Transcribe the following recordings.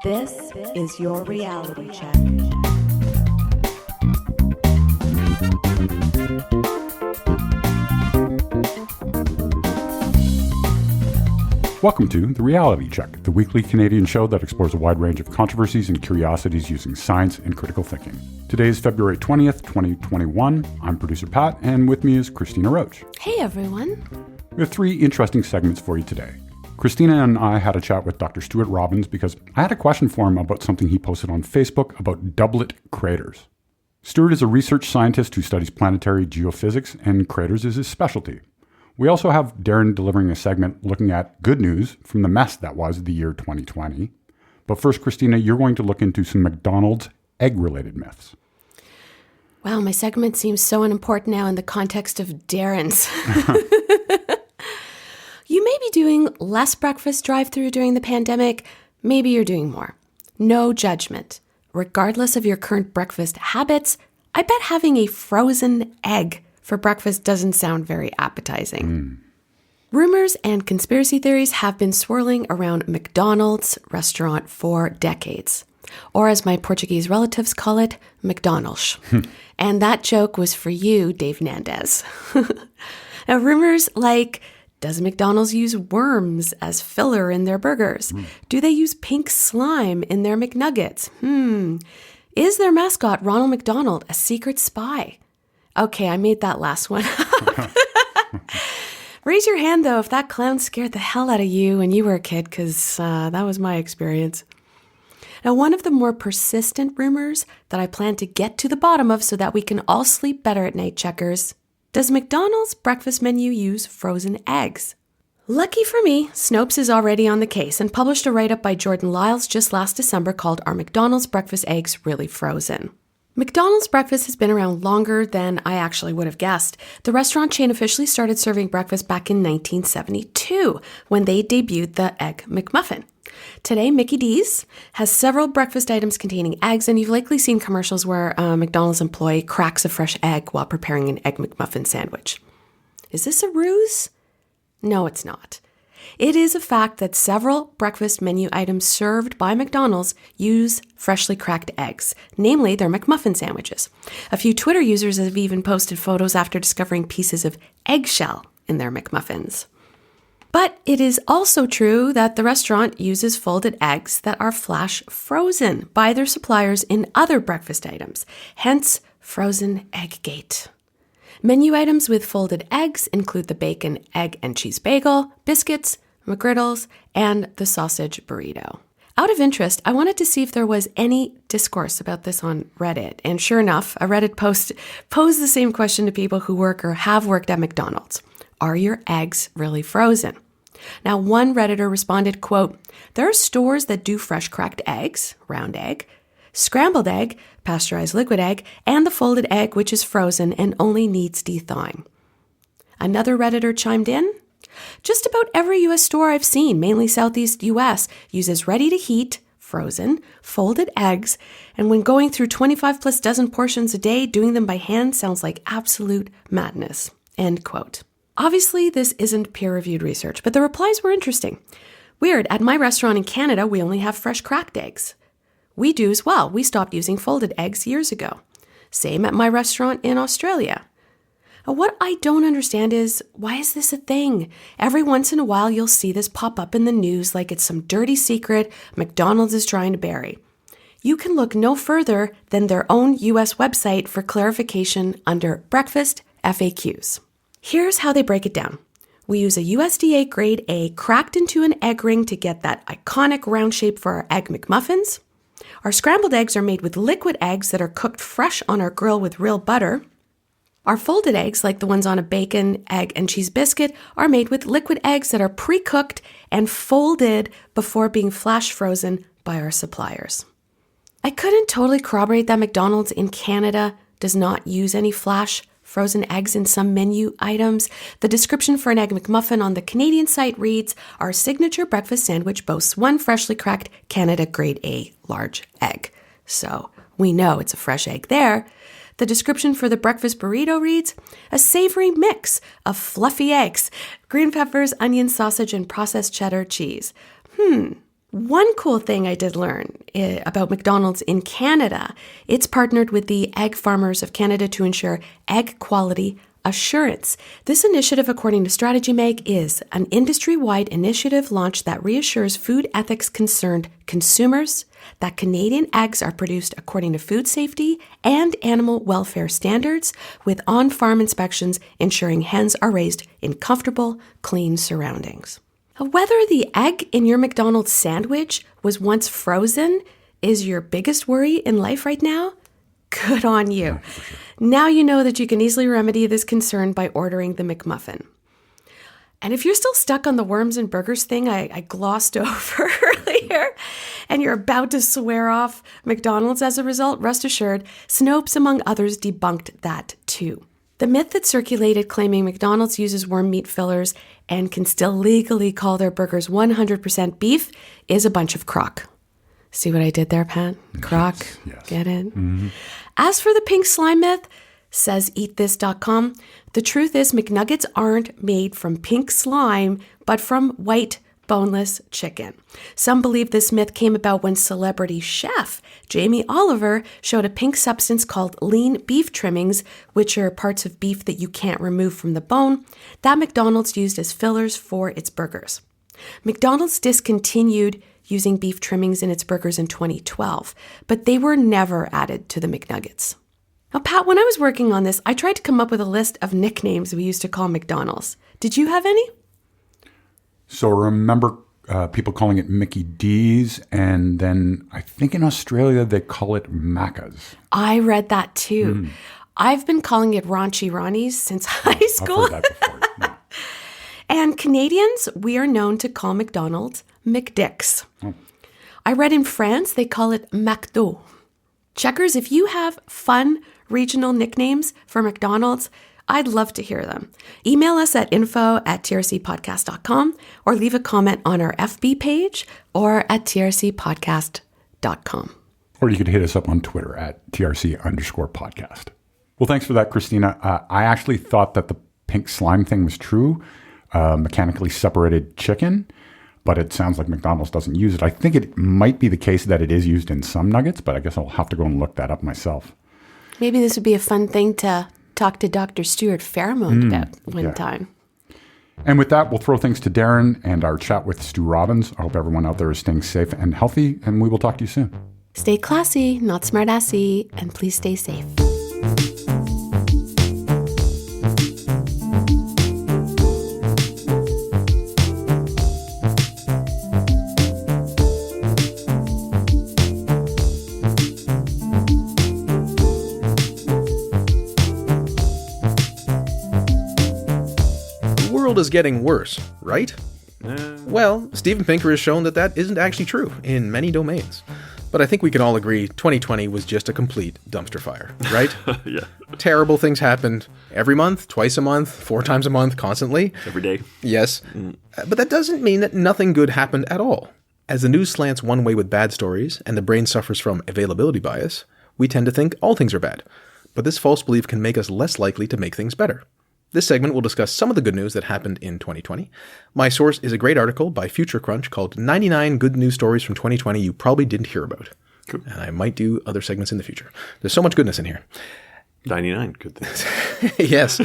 This is your reality check. Welcome to The Reality Check, the weekly Canadian show that explores a wide range of controversies and curiosities using science and critical thinking. Today is February 20th, 2021. I'm producer Pat, and with me is Cristina Roach. Hey, everyone. We have three interesting segments for you today. Cristina and I had a chat with Dr. Stuart Robbins because I had a question for him about something he posted on Facebook about doublet craters. Stuart is a research scientist who studies planetary geophysics, and craters is his specialty. We also have Darren delivering a segment looking at good news from the mess that was the year 2020. But first, Cristina, you're going to look into some McDonald's egg-related myths. Wow, my segment seems so unimportant now in the context of Darren's. You may be doing less breakfast drive-thru during the pandemic. Maybe you're doing more. No judgment. Regardless of your current breakfast habits, I bet having a frozen egg for breakfast doesn't sound very appetizing. Rumors and conspiracy theories have been swirling around McDonald's restaurant for decades. Or as my Portuguese relatives call it, McDonald's. And that joke was for you, Dave Nandez. Now, rumors like, does McDonald's use worms as filler in their burgers? Do they use pink slime in their McNuggets? Is their mascot, Ronald McDonald, a secret spy? Okay, I made that last one up. Raise your hand, though, if that clown scared the hell out of you when you were a kid, because that was my experience. Now, one of the more persistent rumors that I plan to get to the bottom of so that we can all sleep better at night, checkers. Does McDonald's breakfast menu use frozen eggs? Lucky for me, Snopes is already on the case and published a write-up by Jordan Lyles just last December called Are McDonald's Breakfast Eggs Really Frozen? McDonald's breakfast has been around longer than I actually would have guessed. The restaurant chain officially started serving breakfast back in 1972 when they debuted the Egg McMuffin. Today, Mickey D's has several breakfast items containing eggs, and you've likely seen commercials where a McDonald's employee cracks a fresh egg while preparing an Egg McMuffin sandwich. Is this a ruse? No, it's not. It is a fact that several breakfast menu items served by McDonald's use freshly cracked eggs, namely their McMuffin sandwiches. A few Twitter users have even posted photos after discovering pieces of eggshell in their McMuffins. But it is also true that the restaurant uses folded eggs that are flash frozen by their suppliers in other breakfast items, hence Frozen Egggate. Menu items with folded eggs include the bacon, egg, and cheese bagel, biscuits, McGriddles, and the sausage burrito. Out of interest, I wanted to see if there was any discourse about this on Reddit. And sure enough, a Reddit post posed the same question to people who work or have worked at McDonald's. Are your eggs really frozen? Now, one Redditor responded, quote, there are stores that do fresh cracked eggs, round egg, scrambled egg, pasteurized liquid egg, and the folded egg, which is frozen and only needs de-thawing. Another Redditor chimed in, just about every U.S. store I've seen, mainly Southeast U.S., uses ready-to-heat, frozen, folded eggs, and when going through 25 plus dozen portions a day, doing them by hand sounds like absolute madness, end quote. Obviously, this isn't peer-reviewed research, but the replies were interesting. Weird, at my restaurant in Canada, we only have fresh cracked eggs. We do as well. We stopped using folded eggs years ago. Same at my restaurant in Australia. What I don't understand is, why is this a thing? Every once in a while, you'll see this pop up in the news like it's some dirty secret McDonald's is trying to bury. You can look no further than their own U.S. website for clarification under Breakfast FAQs. Here's how they break it down. We use a USDA grade A cracked into an egg ring to get that iconic round shape for our Egg McMuffins. Our scrambled eggs are made with liquid eggs that are cooked fresh on our grill with real butter. Our folded eggs, like the ones on a bacon, egg, and cheese biscuit, are made with liquid eggs that are pre-cooked and folded before being flash frozen by our suppliers. I couldn't totally corroborate that McDonald's in Canada does not use any flash frozen eggs in some menu items. The description for an Egg McMuffin on the Canadian site reads, our signature breakfast sandwich boasts one freshly cracked Canada grade A large egg. So we know it's a fresh egg there. The description for the breakfast burrito reads, a savory mix of fluffy eggs, green peppers, onion, sausage, and processed cheddar cheese. One One cool thing I did learn about McDonald's in Canada, it's partnered with the Egg Farmers of Canada to ensure egg quality assurance. This initiative, according to Strategy Mag, is an industry-wide initiative launched that reassures food ethics concerned consumers that Canadian eggs are produced according to food safety and animal welfare standards, with on-farm inspections ensuring hens are raised in comfortable, clean surroundings. Whether the egg in your McDonald's sandwich was once frozen is your biggest worry in life right now, good on you. Yeah, for sure. Now you know that you can easily remedy this concern by ordering the McMuffin. And if you're still stuck on the worms and burgers thing I glossed over earlier, and you're about to swear off McDonald's as a result, rest assured, Snopes, among others, debunked that too. The myth that circulated claiming McDonald's uses worm meat fillers and can still legally call their burgers 100% beef is a bunch of crock. See what I did there, Pat? Crock. Yes. Get it? Mm-hmm. As for the pink slime myth, says eatthis.com, the truth is McNuggets aren't made from pink slime, but from white boneless chicken. Some believe this myth came about when celebrity chef Jamie Oliver showed a pink substance called lean beef trimmings, which are parts of beef that you can't remove from the bone, that McDonald's used as fillers for its burgers. McDonald's discontinued using beef trimmings in its burgers in 2012, but they were never added to the McNuggets. Now, Pat, when I was working on this, I tried to come up with a list of nicknames we used to call McDonald's. Did you have any? So remember people calling it Mickey D's, and then I think in Australia they call it Macca's. I read that too. I've been calling it Raunchy Ronnie's since high school. I've heard that before. Yeah. And Canadians, we are known to call McDonald's McDick's. Oh. I read in France they call it McDo. Checkers, if you have fun regional nicknames for McDonald's, I'd love to hear them. Email us at info@trcpodcast.com or leave a comment on our FB page or at trcpodcast.com. Or you could hit us up on Twitter at TRC_podcast. Well, thanks for that, Cristina. I actually thought that the pink slime thing was true, mechanically separated chicken, but it sounds like McDonald's doesn't use it. I think it might be the case that it is used in some nuggets, but I guess I'll have to go and look that up myself. Maybe this would be a fun thing to talk to Dr. Stuart Fairmont about one time. And with that, we'll throw things to Darren and our chat with Stu Robbins. I hope everyone out there is staying safe and healthy, and we will talk to you soon. Stay classy, not smartassy, and please stay safe. Is getting worse, right? Well, Steven Pinker has shown that isn't actually true in many domains. But I think we can all agree 2020 was just a complete dumpster fire, right? Yeah. Terrible things happened every month, twice a month, 4 times a month, constantly. Every day. Yes. But that doesn't mean that nothing good happened at all. As the news slants one way with bad stories and the brain suffers from availability bias, we tend to think all things are bad. But this false belief can make us less likely to make things better. This segment will discuss some of the good news that happened in 2020. My source is a great article by Future Crunch called 99 Good News Stories from 2020 You Probably Didn't Hear About. Cool. And I might do other segments in the future. There's so much goodness in here. 99 good things. Yes.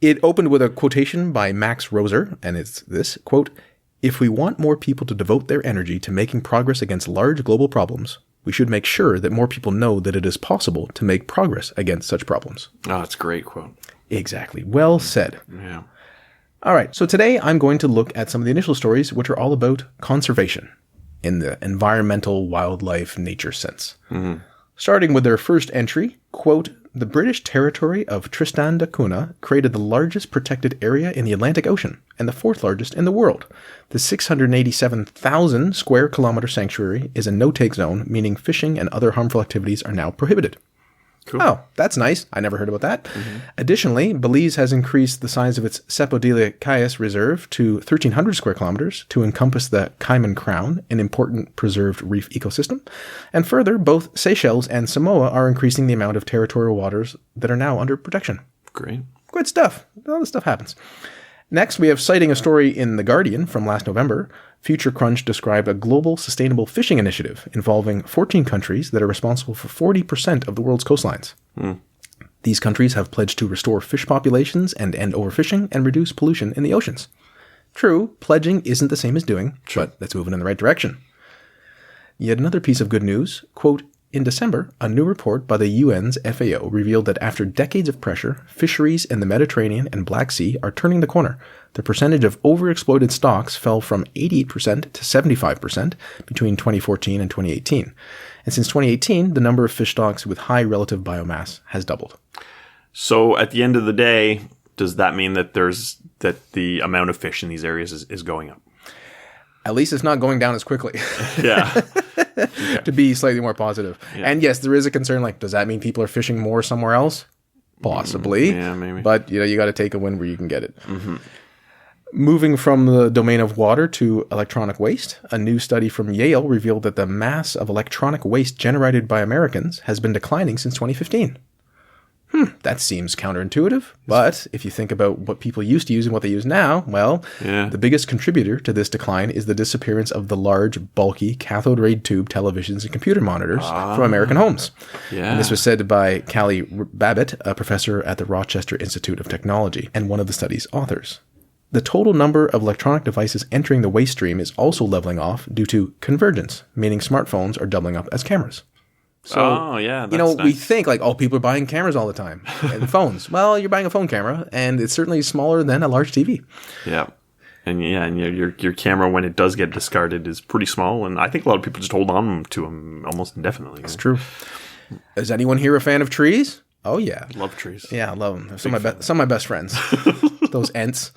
It opened with a quotation by Max Roser, and it's this, quote, "If we want more people to devote their energy to making progress against large global problems, we should make sure that more people know that it is possible to make progress against such problems." Oh, that's a great quote. Exactly. Well said. Yeah. All right. So today I'm going to look at some of the initial stories, which are all about conservation in the environmental, wildlife, nature sense. Mm-hmm. Starting with their first entry, quote, "The British territory of Tristan da Cunha created the largest protected area in the Atlantic Ocean and the 4th largest in the world. The 687,000 square kilometer sanctuary is a no-take zone, meaning fishing and other harmful activities are now prohibited." Cool. Oh, that's nice. I never heard about that. Mm-hmm. Additionally, Belize has increased the size of its Sepodilla Cayas Reserve to 1,300 square kilometers to encompass the Cayman Crown, an important preserved reef ecosystem. And further, both Seychelles and Samoa are increasing the amount of territorial waters that are now under protection. Great. Good stuff. All this stuff happens. Next, we have citing a story in The Guardian from last November. Future Crunch described a global sustainable fishing initiative involving 14 countries that are responsible for 40% of the world's coastlines. These countries have pledged to restore fish populations and end overfishing and reduce pollution in the oceans. True, pledging isn't the same as doing, but that's moving in the right direction. Yet another piece of good news, quote, in December, a new report by the UN's FAO revealed that after decades of pressure, fisheries in the Mediterranean and Black Sea are turning the corner. The percentage of overexploited stocks fell from 88% to 75% between 2014 and 2018. And since 2018, the number of fish stocks with high relative biomass has doubled. So at the end of the day, does that mean that the amount of fish in these areas is going up? At least it's not going down as quickly. Yeah. To be slightly more positive. Yeah. And yes, there is a concern, like, does that mean people are fishing more somewhere else? Possibly. Yeah, maybe. But, you got to take a win where you can get it. Moving from the domain of water to electronic waste, a new study from Yale revealed that the mass of electronic waste generated by Americans has been declining since 2015. That seems counterintuitive, but if you think about what people used to use and what they use now, well, the biggest contributor to this decline is the disappearance of the large, bulky, cathode ray tube televisions and computer monitors from American homes. Yeah. And this was said by Callie Babbitt, a professor at the Rochester Institute of Technology, and one of the study's authors. The total number of electronic devices entering the waste stream is also leveling off due to convergence, meaning smartphones are doubling up as cameras. So, that's we nice. think like, people are buying cameras all the time and phones. Well, you're buying a phone camera, and it's certainly smaller than a large TV. Yeah. And your camera, when it does get discarded, is pretty small, and I think a lot of people just hold on to them almost indefinitely. It's true. Is anyone here a fan of trees? Oh, yeah. Love trees. Yeah, I love them. They're some of my best friends. Those Ents.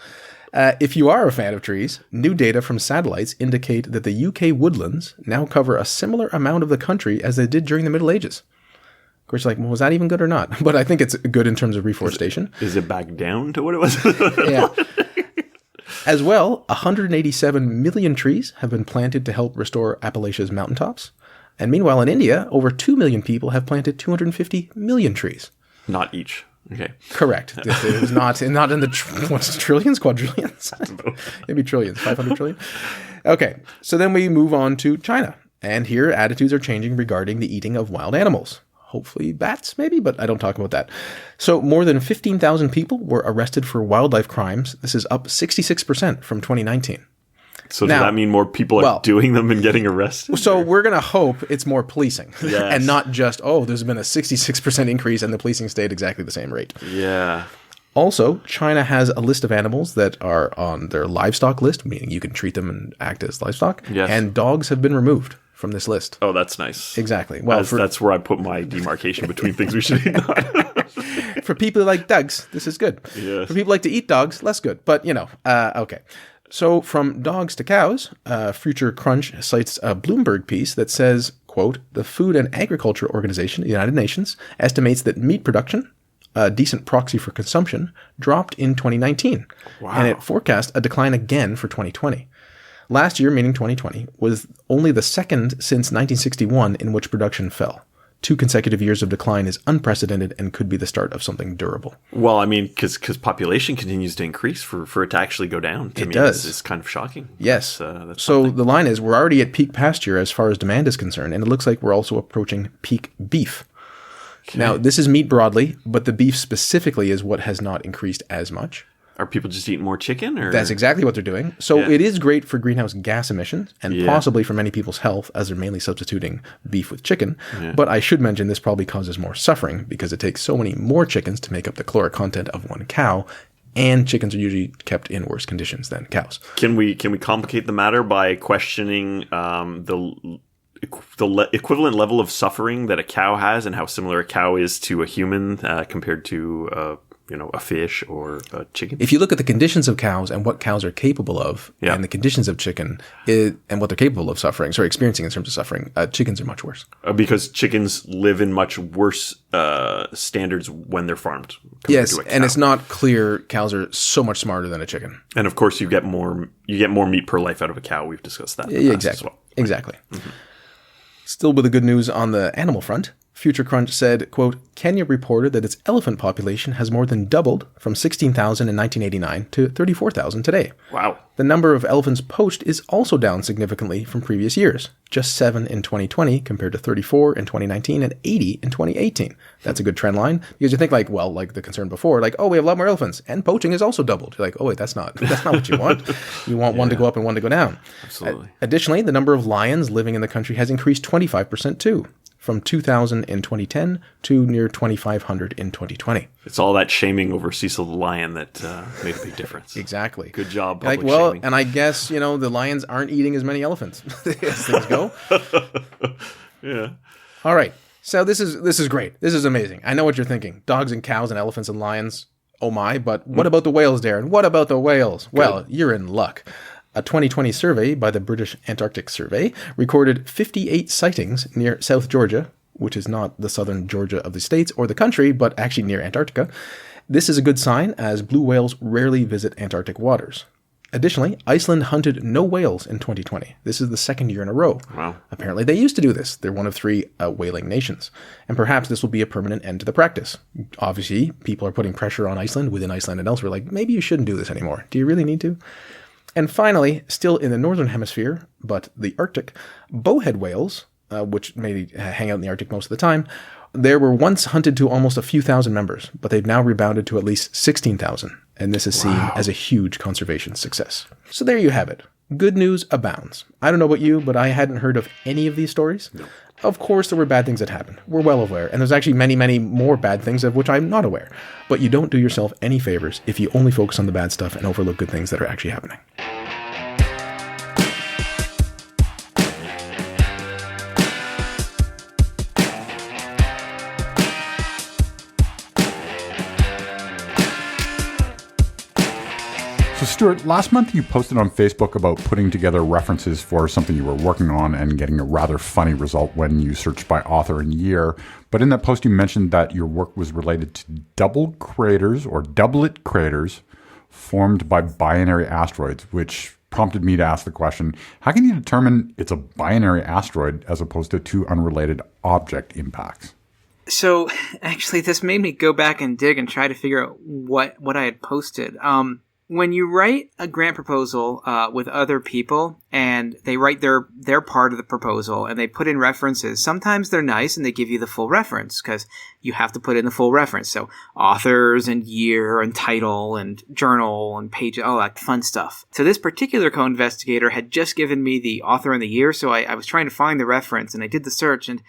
If you are a fan of trees, new data from satellites indicate that the UK woodlands now cover a similar amount of the country as they did during the Middle Ages. Of course, you're like, well, was that even good or not? But I think it's good in terms of reforestation. Is it back down to what it was? Yeah. As well, 187 million trees have been planted to help restore Appalachia's mountaintops. And meanwhile, in India, over 2 million people have planted 250 million trees. Not each. Okay. Correct. It was not in the what's trillions, quadrillions? Maybe trillions, 500 trillion. Okay. So then we move on to China. And here attitudes are changing regarding the eating of wild animals. Hopefully bats, maybe, but I don't talk about that. So more than 15,000 people were arrested for wildlife crimes. This is up 66% from 2019. So does that mean more people are doing them and getting arrested? So we're going to hope it's more policing. Yes. And not just, there's been a 66% increase and the policing stayed exactly the same rate. Yeah. Also, China has a list of animals that are on their livestock list, meaning you can treat them and act as livestock. Yes. And dogs have been removed from this list. Oh, that's nice. Exactly. Well, that's where I put my demarcation between things we should eat not. For people who like dogs, this is good. Yes. For people who like to eat dogs, less good. But, okay. So from dogs to cows, Future Crunch cites a Bloomberg piece that says, quote, the Food and Agriculture Organization, the United Nations, estimates that meat production, a decent proxy for consumption, dropped in 2019. Wow. And it forecast a decline again for 2020. Last year, meaning 2020, was only the second since 1961 in which production fell. 2 consecutive years of decline is unprecedented and could be the start of something durable. Well, I mean, because population continues to increase for it to actually go down. To it me, does. It's kind of shocking. Yes. That's so something. the line is we're already at peak pasture as far as demand is concerned, and it looks like we're also approaching peak beef. Okay. Now, this is meat broadly, but the beef specifically is what has not increased as much. Are people just eating more chicken? Or? That's exactly what they're doing. So it is great for greenhouse gas emissions and possibly for many people's health as they're mainly substituting beef with chicken. Yeah. But I should mention this probably causes more suffering because it takes so many more chickens to make up the caloric content of one cow. And chickens are usually kept in worse conditions than cows. Can we complicate the matter by questioning the equivalent level of suffering that a cow has and how similar a cow is to a human compared to a fish or a chicken? If you look at the conditions of cows and what cows are capable of, and the conditions of chicken and what they're capable of experiencing in terms of suffering, chickens are much worse. Because chickens live in much worse standards when they're farmed. Yes, and it's not clear cows are so much smarter than a chicken. And of course, you get more meat per life out of a cow. We've discussed that. Exactly. As well. Exactly. Mm-hmm. Still with the good news on the animal front. Future Crunch said, quote, Kenya reported that its elephant population has more than doubled from 16,000 in 1989 to 34,000 today. Wow. The number of elephants poached is also down significantly from previous years. Just 7 in 2020 compared to 34 in 2019 and 80 in 2018. That's a good trend line because you think like the concern before, like, oh, we have a lot more elephants and poaching has also doubled. You're like, oh, wait, that's not what you want. You want one to go up and one to go down. Absolutely. Additionally, the number of lions living in the country has increased 25% too, from 2,000 in 2010 to near 2,500 in 2020. It's all that shaming over Cecil the lion that made a big difference. Exactly. Good job, like, public well, shaming. and I guess, the lions aren't eating as many elephants as things go. Yeah. All right. So this is great. This is amazing. I know what you're thinking. Dogs and cows and elephants and lions. Oh my, but what about the whales, Darren? What about the whales? Well, you're in luck. A 2020 survey by the British Antarctic Survey recorded 58 sightings near South Georgia, which is not the southern Georgia of the States or the country, but actually near Antarctica. This is a good sign, as blue whales rarely visit Antarctic waters. Additionally, Iceland hunted no whales in 2020. This is the second year in a row. Wow. Apparently they used to do this. They're one of 3 whaling nations. And perhaps this will be a permanent end to the practice. Obviously, people are putting pressure on Iceland, within Iceland and elsewhere, like, maybe you shouldn't do this anymore. Do you really need to? And finally, still in the northern hemisphere, but the Arctic, bowhead whales, which may hang out in the Arctic most of the time, there were once hunted to almost a few thousand members, but they've now rebounded to at least 16,000. And this is seen as a huge conservation success. So there you have it. Good news abounds. I don't know about you, but I hadn't heard of any of these stories. No. Of course, there were bad things that happened. We're well aware. And there's actually many, many more bad things of which I'm not aware. But you don't do yourself any favors if you only focus on the bad stuff and overlook good things that are actually happening. So Stuart, last month you posted on Facebook about putting together references for something you were working on and getting a rather funny result when you searched by author and year. But in that post you mentioned that your work was related to doublet craters formed by binary asteroids, which prompted me to ask the question, how can you determine it's a binary asteroid as opposed to 2 unrelated object impacts? So actually this made me go back and dig and try to figure out what I had posted. When you write a grant proposal with other people and they write their part of the proposal and they put in references, sometimes they're nice and they give you the full reference because you have to put in the full reference. So authors and year and title and journal and page, all that fun stuff. So this particular co-investigator had just given me the author and the year, so I was trying to find the reference and I did the search, and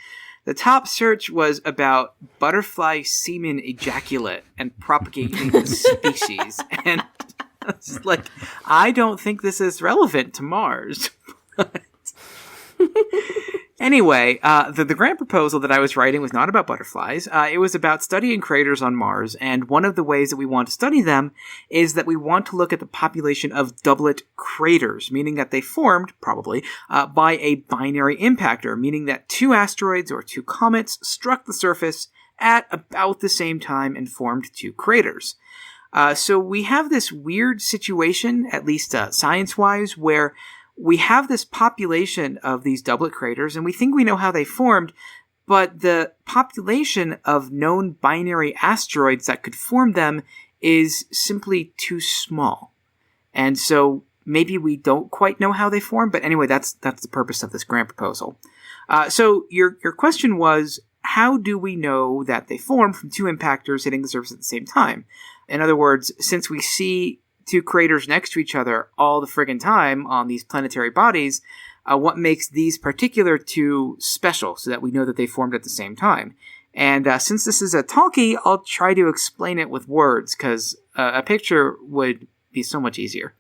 the top search was about butterfly semen ejaculate and propagating the species. And it's like, I don't think this is relevant to Mars. Anyway, the grant proposal that I was writing was not about butterflies. It was about studying craters on Mars, and one of the ways that we want to study them is that we want to look at the population of doublet craters, meaning that they formed, probably, by a binary impactor, meaning that 2 asteroids or 2 comets struck the surface at about the same time and formed 2 craters. So we have this weird situation, at least science-wise, where we have this population of these doublet craters, and we think we know how they formed, but the population of known binary asteroids that could form them is simply too small. And so maybe we don't quite know how they formed, but anyway, that's the purpose of this grant proposal. So your question was, how do we know that they formed from 2 impactors hitting the surface at the same time? In other words, since we see 2 craters next to each other all the friggin' time on these planetary bodies, what makes these particular 2 special so that we know that they formed at the same time? And since this is a talkie, I'll try to explain it with words, because a picture would be so much easier.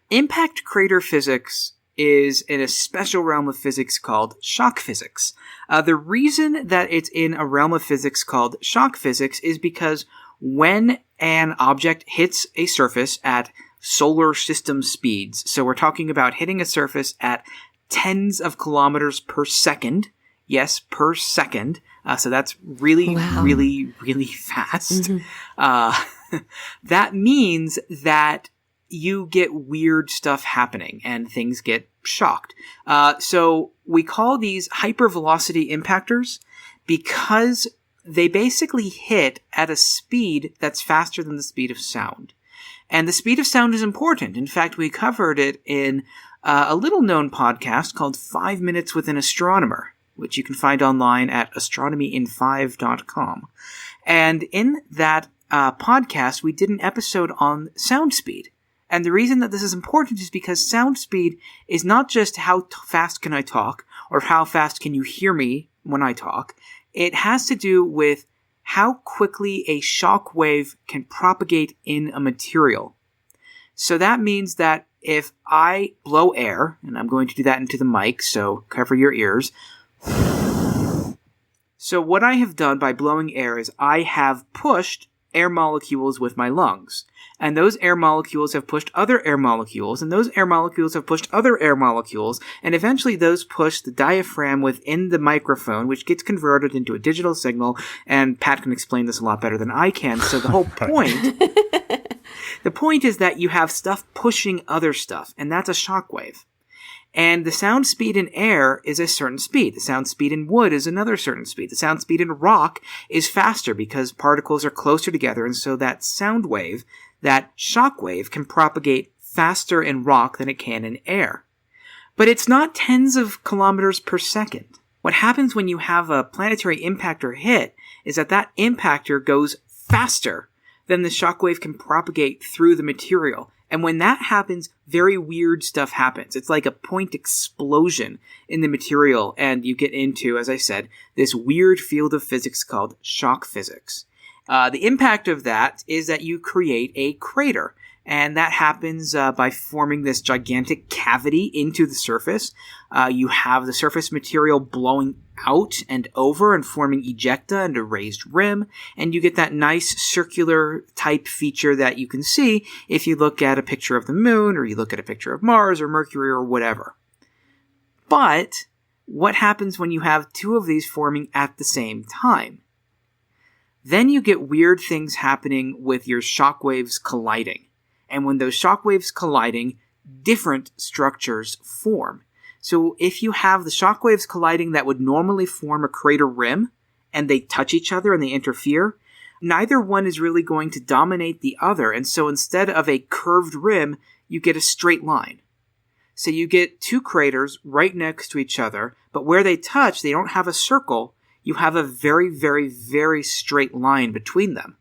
Impact crater physics is in a special realm of physics called shock physics. The reason that it's in a realm of physics called shock physics is because when an object hits a surface at solar system speeds, so we're talking about hitting a surface at tens of kilometers per second, yes, per second, so that's really, really, really fast. Mm-hmm. That means that you get weird stuff happening and things get shocked. So we call these hypervelocity impactors because they basically hit at a speed that's faster than the speed of sound. And the speed of sound is important. In fact, we covered it in a little-known podcast called 5 Minutes with an Astronomer, which you can find online at astronomyin5.com. And in that podcast, we did an episode on sound speed. And the reason that this is important is because sound speed is not just how fast can I talk, or how fast can you hear me when I talk. It has to do with how quickly a shock wave can propagate in a material. So that means that if I blow air, and I'm going to do that into the mic, so cover your ears. So what I have done by blowing air is I have pushed air molecules with my lungs. And those air molecules have pushed other air molecules, and those air molecules have pushed other air molecules, and eventually those push the diaphragm within the microphone, which gets converted into a digital signal, and Pat can explain this a lot better than I can. So the whole point, the point is that you have stuff pushing other stuff, and that's a shock wave. And the sound speed in air is a certain speed. The sound speed in wood is another certain speed. The sound speed in rock is faster because particles are closer together, and so that sound wave, that shock wave, can propagate faster in rock than it can in air. But it's not tens of kilometers per second. What happens when you have a planetary impactor hit is that that impactor goes faster than the shock wave can propagate through the material. And when that happens, very weird stuff happens. It's like a point explosion in the material, and you get into, as I said, this weird field of physics called shock physics. The impact of that is that you create a crater, and that happens by forming this gigantic cavity into the surface. You have the surface material blowing out and over and forming ejecta and a raised rim, and you get that nice circular type feature that you can see if you look at a picture of the moon, or you look at a picture of Mars or Mercury or whatever. But what happens when you have two of these forming at the same time? Then you get weird things happening with your shock waves colliding. And when those shock waves colliding, different structures form. So if you have the shock waves colliding that would normally form a crater rim, and they touch each other and they interfere, neither one is really going to dominate the other. And so instead of a curved rim, you get a straight line. So you get two craters right next to each other, but where they touch, they don't have a circle. You have a very, very, very straight line between them.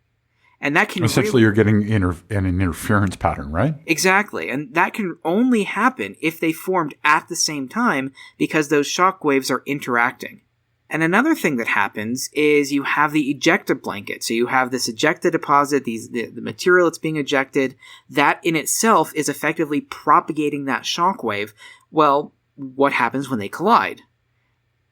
And that can essentially you're getting an interference pattern, right? Exactly. And that can only happen if they formed at the same time because those shock waves are interacting. And another thing that happens is you have the ejecta blanket. So you have this ejecta deposit, the material that's being ejected, that in itself is effectively propagating that shock wave. Well, what happens when they collide?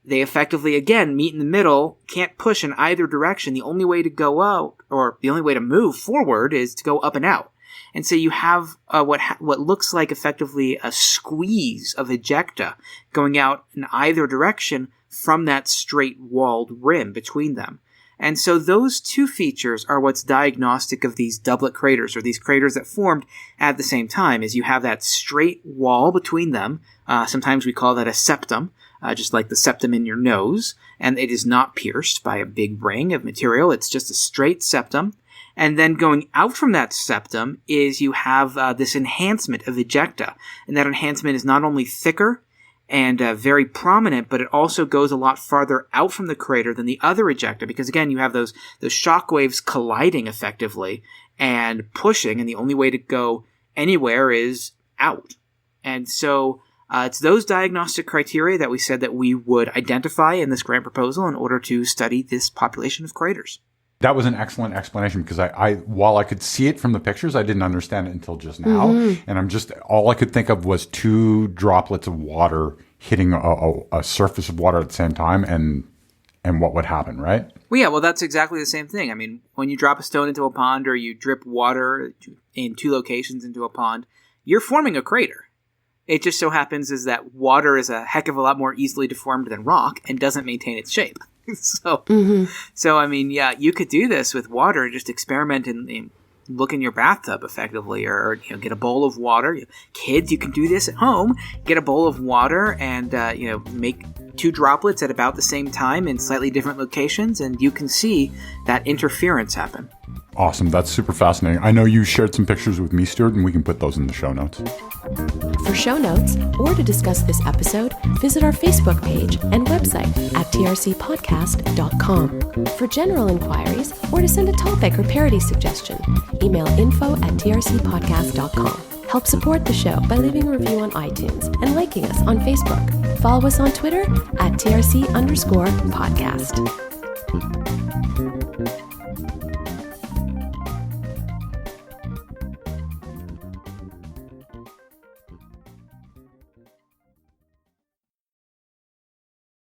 They effectively, again, meet in the middle, can't push in either direction. The only way to go out, or the only way to move forward, is to go up and out. And so you have what looks like effectively a squeeze of ejecta going out in either direction from that straight-walled rim between them. And so those two features are what's diagnostic of these doublet craters, or these craters that formed at the same time, is you have that straight wall between them. Sometimes we call that a septum. Just like the septum in your nose, and it is not pierced by a big ring of material. It's just a straight septum. And then going out from that septum is you have this enhancement of ejecta. And that enhancement is not only thicker and very prominent, but it also goes a lot farther out from the crater than the other ejecta, because again, you have those shock waves colliding effectively and pushing, and the only way to go anywhere is out. And so it's those diagnostic criteria that we said that we would identify in this grant proposal in order to study this population of craters. That was an excellent explanation, because I while I could see it from the pictures, I didn't understand it until just now. Mm-hmm. And all I could think of was two droplets of water hitting a surface of water at the same time, and what would happen, right? Well, yeah, that's exactly the same thing. I mean, when you drop a stone into a pond, or you drip water in two locations into a pond, you're forming a crater. It just so happens is that water is a heck of a lot more easily deformed than rock and doesn't maintain its shape. So I mean, yeah, you could do this with water and just experiment and look in your bathtub effectively, or get a bowl of water. Kids, you can do this at home. Get a bowl of water and make two droplets at about the same time in slightly different locations, and you can see that interference happen. Awesome. That's super fascinating. I know you shared some pictures with me, Stuart, and we can put those in the show notes. For show notes or to discuss this episode, visit our Facebook page and website at trcpodcast.com. For general inquiries or to send a topic or parody suggestion, email info@trcpodcast.com. Help support the show by leaving a review on iTunes and liking us on Facebook. Follow us on Twitter at @TRC_podcast.